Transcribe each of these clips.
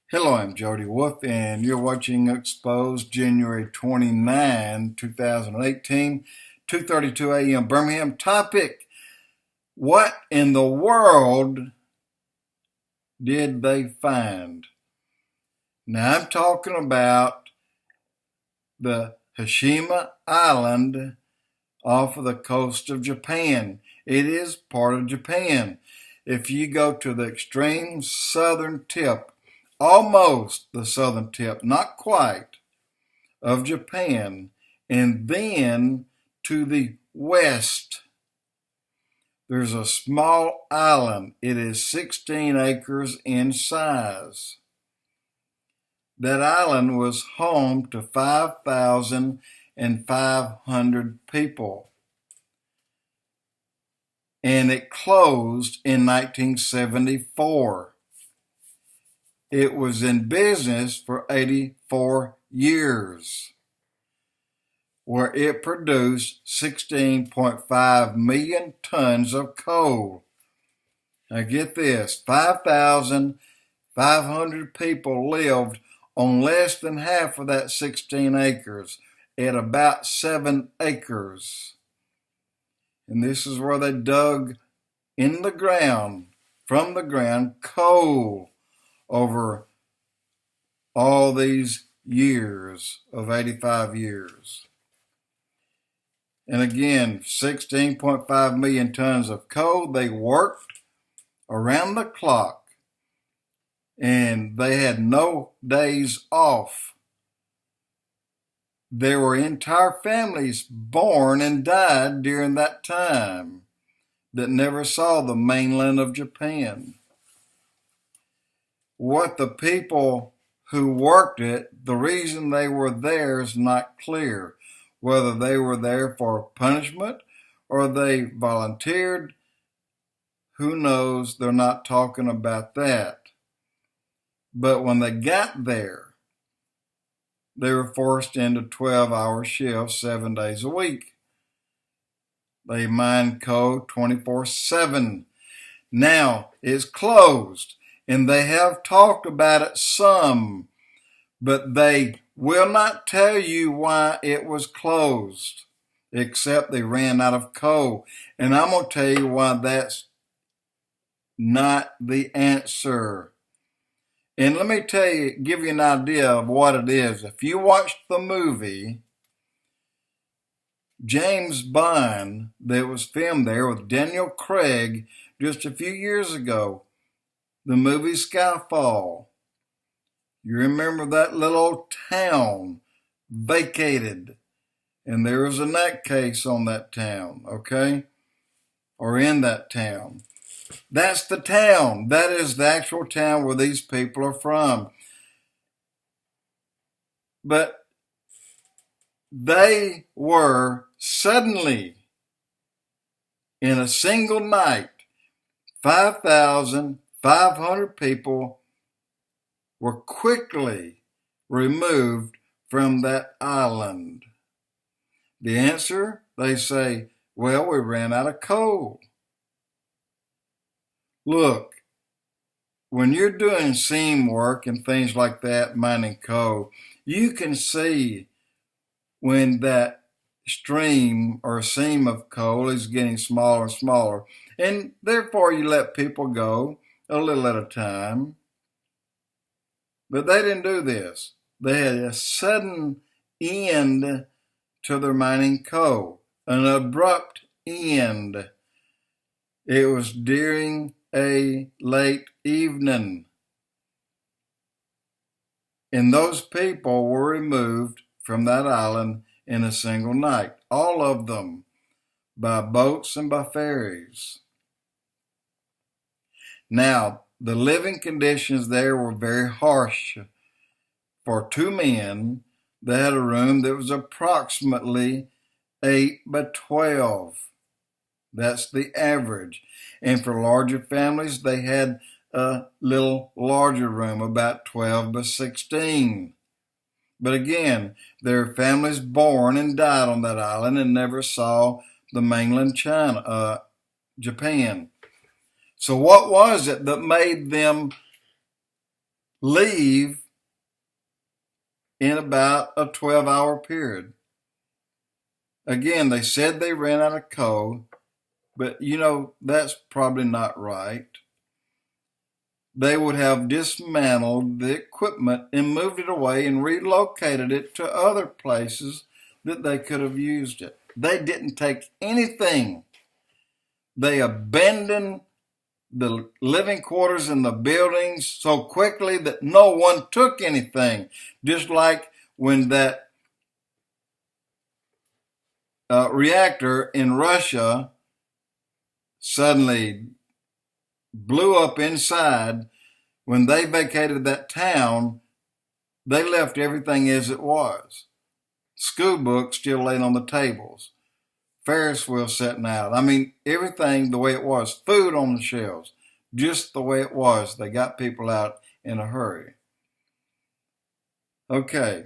Hello, I'm Jody Wolf, and you're watching Expoz January 29, 2018, 2:32 a.m. Birmingham. Topic: what in the world did they find? Now, I'm talking about the Hashima Island off of the coast of Japan. It is part of Japan. If you go to the extreme southern tip, almost the southern tip, not quite, of Japan, and then to the west, there's a small island. It is 16 acres in size. That island was home to 5,500 people, and it closed in 1974. It was in business for 84 years, where it produced 16.5 million tons of coal. Now get this, 5,500 people lived on less than half of that 16 acres, at about 7 acres. And this is where they dug in the ground, from the ground, coal over all these years of 85 years. And again, 16.5 million tons of coal. They worked around the clock, and they had no days off. There were entire families born and died during that time that never saw the mainland of Japan. What the people who worked it, the reason they were there is not clear. Whether they were there for punishment or they volunteered, who knows? They're not talking about that. But when they got there, they were forced into 12-hour shifts 7 days a week. They mined coal 24/7. Now it's closed, and they have talked about it some, but they will not tell you why it was closed, except they ran out of coal. And I'm going to tell you why that's not the answer. And let me give you an idea of what it is. If you watched the movie James Bond that was filmed there with Daniel Craig just a few years ago, the movie Skyfall, you remember that little town vacated, and there was a nutcase on that town, okay? Or in that town. That's the town. That is the actual town where these people are from. But they were suddenly, in a single night, 5,500 people were quickly removed from that island. The answer, they say, well, we ran out of coal. Look, when you're doing seam work and things like that, mining coal, you can see when that stream or seam of coal is getting smaller and smaller. And therefore, you let people go a little at a time. But they didn't do this. They had a sudden end to their mining coal, an abrupt end. It was during a late evening. And those people were removed from that island in a single night, all of them, by boats and by ferries. Now, the living conditions there were very harsh. For two men, they had a room that was approximately 8 by 12. That's the average. And for larger families, they had a little larger room, about 12 by 16. But again, there are families born and died on that island and never saw the mainland Japan. So what was it that made them leave in about a 12-hour period. Again, they said they ran out of coal, but that's probably not right. They would have dismantled the equipment and moved it away and relocated it to other places that they could have used it. They didn't take anything. They abandoned the living quarters and the buildings so quickly that no one took anything. Just like when that reactor in Russia suddenly blew up inside. When they vacated that town, they left everything as it was. School books still laying on the tables. Ferris wheel sitting out. I mean, everything the way it was. Food on the shelves. Just the way it was. They got people out in a hurry. Okay.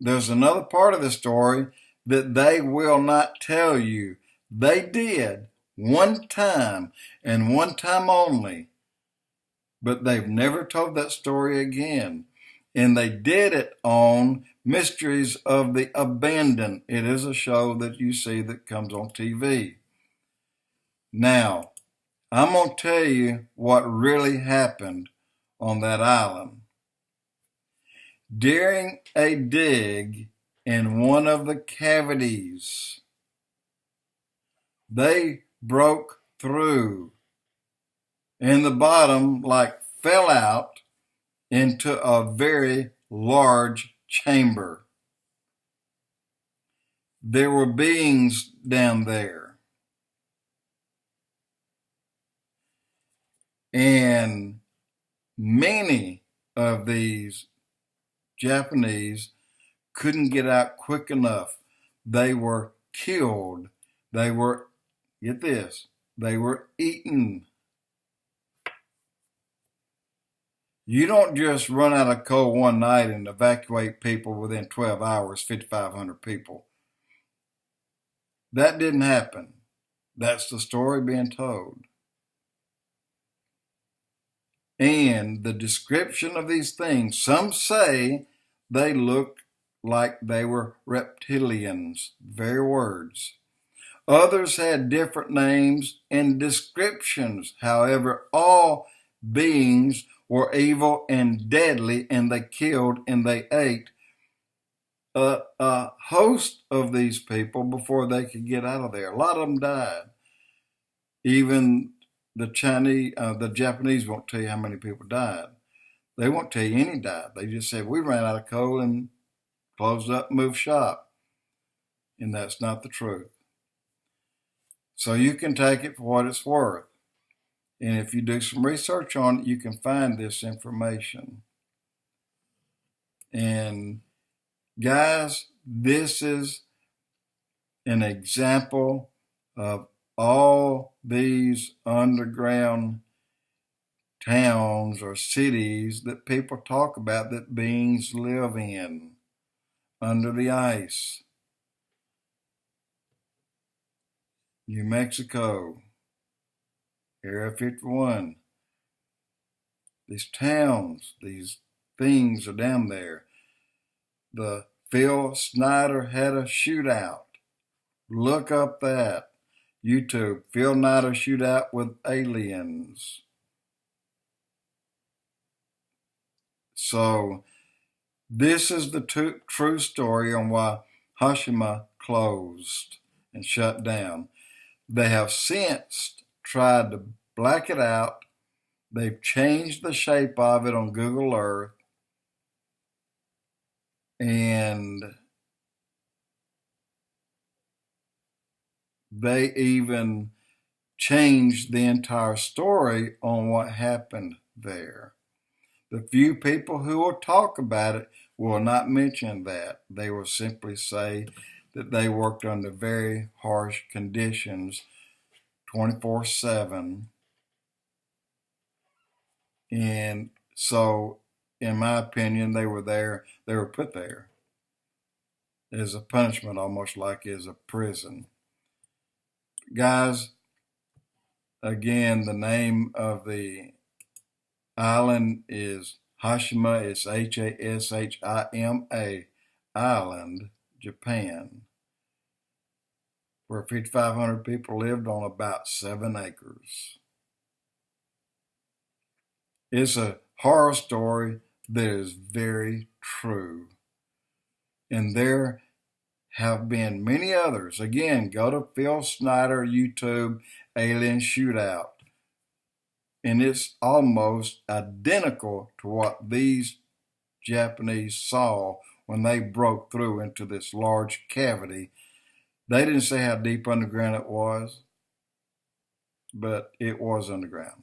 There's another part of the story that they will not tell you. They did one time and one time only. But they've never told that story again. And they did it on Mysteries of the Abandoned. It is a show that you see that comes on TV. Now, I'm going to tell you what really happened on that island. During a dig in one of the cavities, they broke through, and the bottom fell out into a very large chamber. There were beings down there. And many of these Japanese couldn't get out quick enough. They were killed. They were, get this, they were eaten. You don't just run out of coal one night and evacuate people within 12 hours, 5,500 people. That didn't happen. That's the story being told. And the description of these things, some say they looked like they were reptilians, very words. Others had different names and descriptions. However, all beings were evil and deadly, and they killed and they ate a host of these people before they could get out of there. A lot of them died. Even the Japanese won't tell you how many people died. They won't tell you any died. They just said, we ran out of coal and closed up and moved shop. And that's not the truth. So you can take it for what it's worth. And if you do some research on it, you can find this information. And guys, this is an example of all these underground towns or cities that people talk about that beings live in under the ice. New Mexico, Area 51. These towns, these things are down there. The Phil Snyder had a shootout. Look up that. YouTube, Phil Snyder shootout with aliens. So this is the true story on why Hashima closed and shut down. They have since tried to black it out. They've changed the shape of it on Google Earth. And they even changed the entire story on what happened there. The few people who will talk about it will not mention that. They will simply say that they worked under very harsh conditions 24/7. And so, in my opinion, they were put there as a punishment, almost like as a prison. Guys, again, the name of the island is Hashima is Hashima Island, Japan, where 5,500 people lived on about 7 acres. It's a horror story that is very true. And there have been many others. Again, go to Phil Snyder YouTube Alien Shootout. And it's almost identical to what these Japanese saw when they broke through into this large cavity. They didn't say how deep underground it was, but it was underground.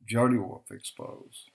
Jody Wolf, Expoz.